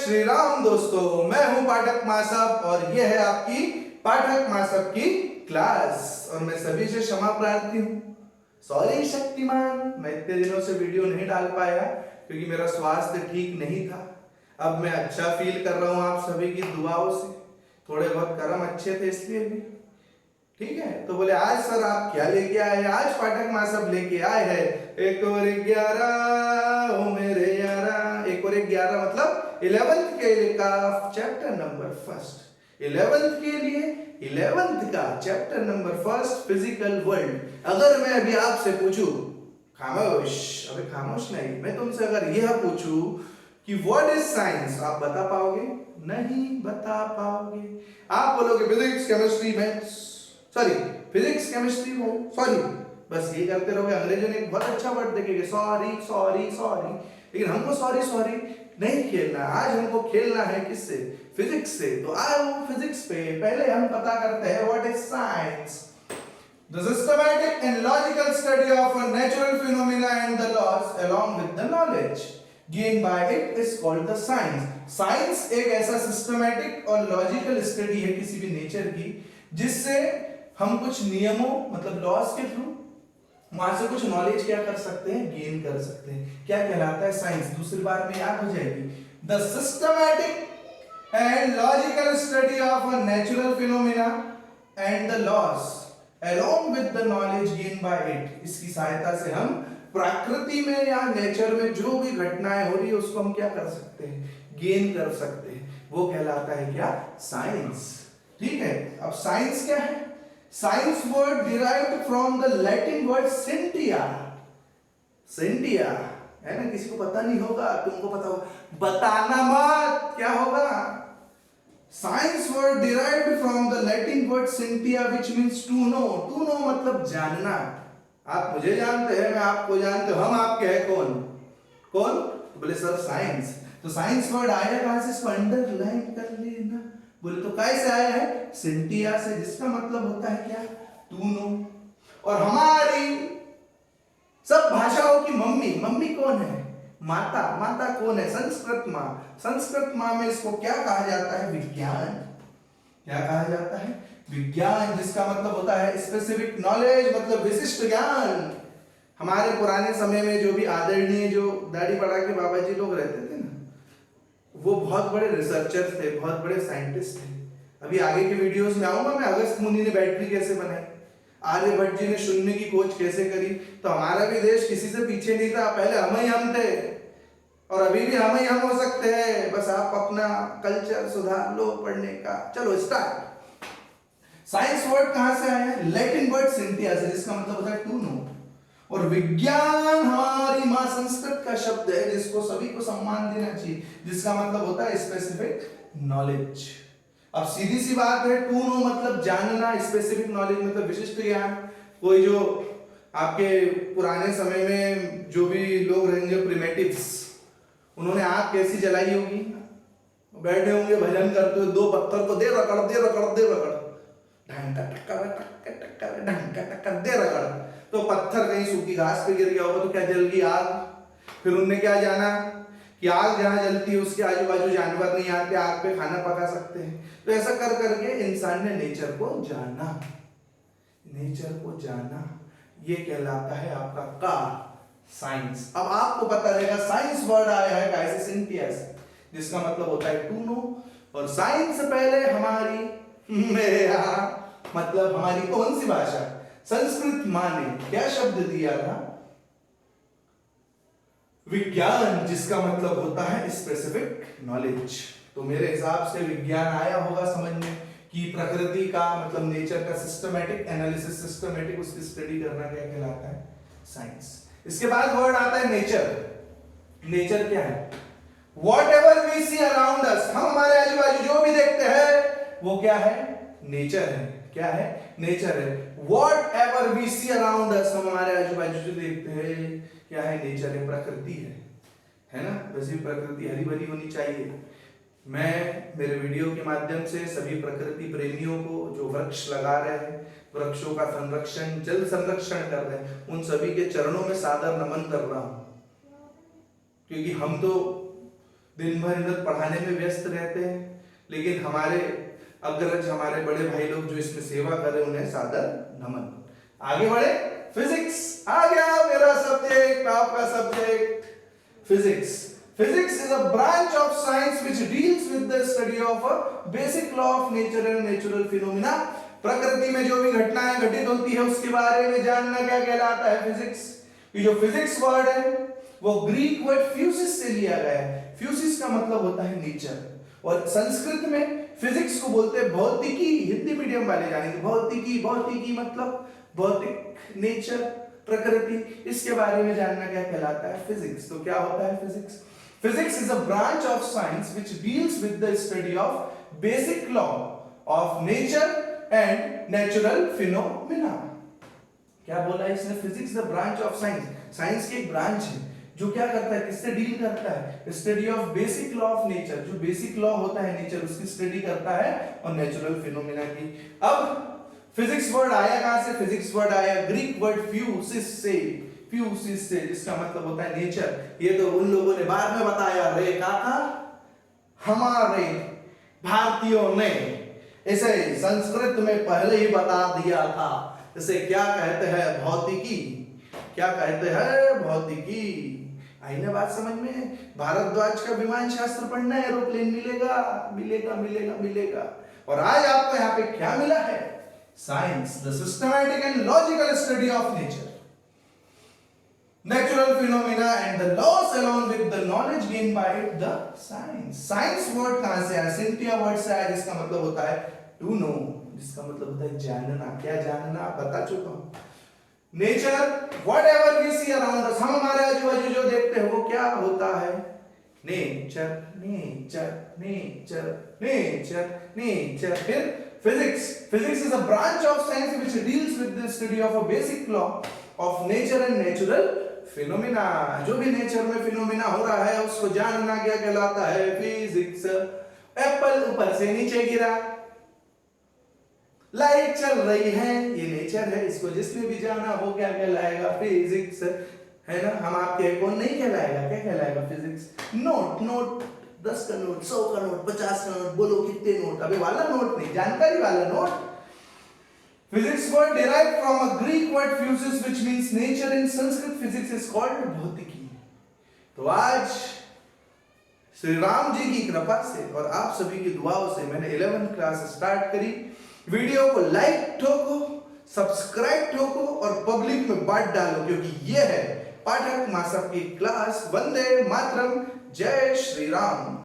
श्री राम दोस्तों, मैं हूं पाठक मासप और यह है आपकी पाठक मासप की क्लास। और मैं सभी से क्षमा प्रार्थी हूं। सॉरी शक्तिमान, मैं इतने दिनों से वीडियो नहीं डाल पाया क्योंकि मेरा स्वास्थ्य ठीक नहीं था। अब मैं अच्छा फील कर रहा हूं आप सभी की दुआओं से। थोड़े बहुत कर्म अच्छे थे इसलिए भी ठीक है। तो बोले आज सर आप क्या लेके आए? आज पाठक मासप लेके आए हैं 1 और 11 ओ मेरे यारा। 1 और 11 मतलब 11th के का चैप्टर नंबर 1। 11th के लिए 11th का चैप्टर नंबर 1 फिजिकल वर्ल्ड। अगर मैं अभी आपसे पूछूं, खामोश, अबे खामोश नहीं, मैं तुमसे अगर यह पूछूं कि व्हाट इज साइंस, आप बता पाओगे? नहीं बता पाओगे। आप बोलोगे physics chemistry maths, sorry physics chemistry वो सॉरी, बस ये करते रहोगे। अंग्रेजों ने एक बहुत अच्छा वर्ड देखेंगे, सॉरी सॉरी सॉरी। लेकिन हमको सॉरी सॉरी नहीं खेलना। आज हमको खेलना है किससे? फिजिक्स से। तो आओ फिजिक्स पे पहले हम पता करते हैं what is science. The systematic and logical study of a natural phenomena and the laws along with the knowledge gained by it is called the science. Science एक ऐसा systematic और logical study है किसी भी नेचर की जिससे हम कुछ नियमों मतलब लॉज के थ्रू वहां से कुछ नॉलेज क्या कर सकते हैं? गेन कर सकते हैं। क्या कहलाता है? साइंस। दूसरी बार में याद हो जाएगी। The systematic and logical study of a natural phenomena and the laws along with the knowledge gained by it, इसकी सहायता से हम प्रकृति में या नेचर में जो भी घटनाएं हो रही है उसको हम क्या कर सकते हैं? गेन कर सकते हैं। वो कहलाता है क्या? साइंस। ठीक है। अब साइंस क्या है? Science word derived from the Latin word सेंटिया। सेंटिया है ना, किसी को पता नहीं होगा, तुमको पता होगा, बताना मत। क्या होगा? Science word derived from the Latin word scientia which means to know. To know मतलब जानना। आप मुझे जानते हैं, मैं आपको जानते हूं, हम आपके हैं कौन कौन? तो बोले सर साइंस। तो साइंस वर्ड आया कहां से? इसको अंडरलाइन कर लेना। बोले तो कैसे आया है? सेंटिया से, जिसका मतलब होता है क्या? To know. और हमारी सब भाषाओं की मम्मी, मम्मी कौन है? माता। माता कौन है? संस्कृत माँ। संस्कृत माँ में इसको क्या कहा जाता है? विज्ञान। क्या कहा जाता है? विज्ञान, जिसका मतलब होता है स्पेसिफिक नॉलेज मतलब विशिष्ट ज्ञान। हमारे पुराने समय में जो भी आदरणीय जो दाढ़ी बढ़ा के बाबा जी लोग रहते थे ना, वो बहुत बड़े रिसर्चर्स थे, बहुत बड़े साइंटिस्ट थे। अभी आगे के वीडियोस में आऊंगा मैं, अगस्त मुनि ने बैटरी कैसे बनाई, आर्यभट्ट जी ने शून्य की खोज कैसे करी। तो हमारा भी देश किसी से पीछे नहीं था, पहले हम थे और अभी भी हम हो सकते हैं। बस आप अपना कल्चर सुधार लो पढ़ने का। चलो स्टार्ट। साइंस वर्ड कहां से आया है? लैटिन वर्ड सेंटिया से, जिसका मतलब होता है टू नो। और विज्ञान हमारी मां संस्कृत का शब्द है जिसको सभी को सम्मान देना चाहिए, जिसका मतलब होता है स्पेसिफिक नॉलेज। अब सीधी सी बात है, टू नो मतलब जानना, स्पेसिफिक नॉलेज मतलब विशिष्ट ज्ञान। कोई जो आपके पुराने समय में जो भी लोग रहेंगे प्रिमेटिव्स, उन्होंने आग कैसी जलाई होगी? बैठे होंगे भजन करते हुए, 2 पत्थर को दे रगड़ दे रगड़ दे रगड़, ढंका टक्कर टक्कर टक्कर ढंका टक्कर दे रगड़। तो पत्थर कहीं सूखी घास पे गिर गया होगा तो क्या जल गई? आग। फिर उनने क्या जाना कि आग जहां जलती है उसके आजू बाजू जानवर नहीं आते, आग पे खाना पका सकते हैं। तो ऐसा कर करके इंसान ने नेचर को जाना। नेचर को जाना, ये कहलाता है आपका का साइंस। अब आपको पता रहेगा साइंस वर्ड आया है कैसे? सेंटिया से, जिसका मतलब होता है टू नो। और साइंस से पहले हमारी मेरे यहाँ मतलब हमारी कौन सी भाषा? संस्कृत मां ने क्या शब्द दिया था? विज्ञान, जिसका मतलब होता है स्पेसिफिक नॉलेज। तो मेरे हिसाब से विज्ञान आया होगा समझ में कि प्रकृति का मतलब नेचर का सिस्टमैटिक एनालिसिस, सिस्टमैटिक उसकी स्टडी करना क्या कहलाता है? साइंस। इसके बाद वर्ड आता है नेचर। नेचर क्या है? Whatever we see around us, हम हमारे आजू बाजू जो भी देखते हैं वो क्या है? नेचर है। क्या है? नेचर है। Whatever we see around us, हम हमारे आजू बाजू जो देखते हैं क्या है? नेचर है, प्रकृति है ना। वैसे प्रकृति हरी भरी होनी चाहिए। मैं मेरे वीडियो के माध्यम से सभी प्रकृति प्रेमियों को जो वृक्ष लगा रहे हैं, वृक्षों का संरक्षण, जल संरक्षण कर रहे हैं, उन सभी के चरणों में सादर नमन कर रहा हूं। क्योंकि हम तो दिन भर इधर पढ़ाने में व्यस्त रहते हैं, लेकिन हमारे अग्रज हमारे बड़े भाई लोग जो इसमें सेवा कर रहे हैं उन्हें सादर नमन। आगे बढ़े, फिजिक्स आ गया मेरा सब्जेक्ट, आपका subject physics. Physics is a branch of science which deals with the study of a basic law of nature and natural phenomena। प्रकृति में जो भी घटनाएं घटित होती है उसके बारे में जानना क्या कहलाता है फिजिक्स। ये जो फिजिक्स वर्ड है वो ग्रीक वर्ड फ्यूसिस से लिया गया है। फ्यूसिस का मतलब होता है नेचर, और संस्कृत में फिजिक्स को बोलते हैं भौतिकी। हिंदी मीडियम वाले जानेंगे भौतिकी। भौतिकी मतलब भौतिक, नेचर, प्रकृति। इसके बारे में जानना क्या कहलाता है फिजिक्स। तो क्या होता है physics? Physics is a branch of science which deals with the study of basic law of nature and natural phenomena। क्या बोला इसने? Physics the branch of science, science की एक ब्रांच है जो क्या करता है, किससे डील करता है? Study of basic law of nature, जो बेसिक लॉ होता है नेचर उसकी स्टडी करता है, और नेचुरल फिनोमेना की। अब फिजिक्स वर्ड आया कहां से? फिजिक्स वर्ड आया ग्रीक वर्ड फ्यूसिस से। फ्यूसिस से, जिसका मतलब होता है नेचर। ये तो उन लोगों ने बाद में बताया रे काका, हमारे भारतीयों ने इसे संस्कृत में पहले ही बता दिया था। इसे क्या कहते हैं? भौतिकी। क्या कहते हैं? भौतिकी। आई ना बात समझ में? भारद्वाज का विमान शास्त्र पढ़ना है, एरोप्लेन मिलेगा मिलेगा मिलेगा मिलेगा। और आज आपको यहाँ पे क्या मिला है? Science, the systematic and logical study of nature, natural phenomena and the laws along with the knowledge gained by the science। science word कहां से आया? सिंटिया वर्ड से आया, जिसका मतलब होता है to know, जिसका मतलब होता है जानना। क्या जानना? बता चुका हूं। Nature, whatever we see around us, हम हमारे आजू बाजू जो देखते हैं वो क्या होता है? Nature, nature, nature, nature, nature. फिर physics, physics is a branch of science which deals with the study of a basic law of nature and natural phenomena. जो भी नेचर में फिनोमिना हो रहा है उसको जानना क्या कहलाता है? फिजिक्स। एप्पल ऊपर से नीचे गिरा, लाइट चल रही है, ये नेचर है, इसको जिसने भी जाना वो क्या कहलाएगा? फिजिक्स, है ना। हम आपके कौन नहीं कहलाएगा? क्या कहलाएगा? फिजिक्स। नोट, नोट 10 का नोट, 100 का नोट, 50 का नोट, बोलो कितने नोट? अबे वाला नोट नहीं, जानकारी वाला note. Physics word derived from a Greek word fusus which means nature। in Sanskrit physics is called भौतिकी। तो आज श्री राम जी की कृपा से और आप सभी की दुआओं से मैंने 11th क्लास स्टार्ट करी। वीडियो को लाइक ठोको, सब्सक्राइब ठोको और पब्लिक में बांट डालो, क्योंकि ये है पाठक मासक की क्लास। वंदे मातरम, जय श्री राम।